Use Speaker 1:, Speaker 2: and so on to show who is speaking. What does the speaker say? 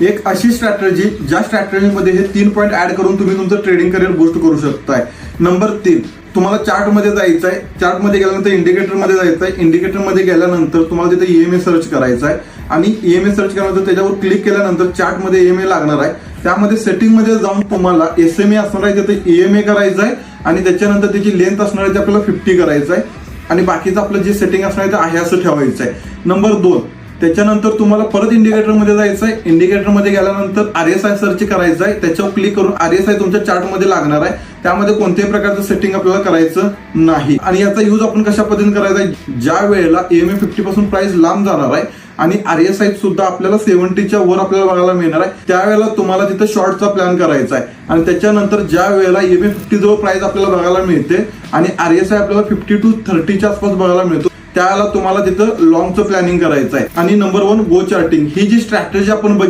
Speaker 1: एक अशी स्ट्रॅटेजी ज्या स्ट्रॅटेजीमध्ये हे 3 पॉईंट ऍड करून तुम्ही तुमचं ट्रेडिंग करिअर बूस्ट करू शकताय. नंबर 3, तुम्हाला चार्टमध्ये जायचं आहे. चार्टमध्ये गेल्यानंतर इंडिकेटरमध्ये जायचं आहे. इंडिकेटरमध्ये गेल्यानंतर तुम्हाला तिथे ईएमए सर्च करायचा आहे आणि ईएमए सर्च केल्यानंतर त्याच्यावर क्लिक केल्यानंतर चार्टमध्ये ईएमए लागणार आहे. त्यामध्ये सेटिंगमध्ये जाऊन तुम्हाला एसएमए असणार आहे तिथे ईएमए करायचं आहे आणि त्याच्यानंतर त्याची लेंथ असणार आहे ते आपल्याला 50 करायचं आहे आणि बाकीचं आपलं जे सेटिंग असणार आहे ते आहे असं ठेवायचं आहे. नंबर 2, त्याच्यानंतर तुम्हाला परत इंडिकेटरमध्ये जायचं आहे. इंडिकेटरमध्ये गेल्यानंतर आरएसआय सर्च करायचं आहे. त्याच्यावर क्लिक करून आरएसआय तुमच्या चार्टमध्ये लागणार आहे. त्यामध्ये कोणत्याही प्रकारचं सेटिंग आपल्याला करायचं नाही. आणि याचा यूज आपण कशा पद्धतीने करायचा आहे, ज्या वेळेला ईएमए 50 पासून प्राइस लांब जाणार आहे आणि आरएसआय सुद्धा आपल्याला 70च्या वर आपल्याला बघायला मिळणार आहे, त्यावेळेला तुम्हाला तिथे शॉर्टचा प्लॅन करायचा आहे. आणि त्याच्यानंतर ज्या वेळेला ईएमए 50 जवळ प्राइस आपल्याला बघायला मिळते आणि आरएसआय आपल्याला 50 to 30च्या आसपास बघायला मिळतो, त्यावेळेला तुम्हाला तिथं लॉंगचं प्लॅनिंग करायचं आहे. आणि नंबर 1, गो चार्टिंग. ही जी स्ट्रॅटेजी आपण बघितली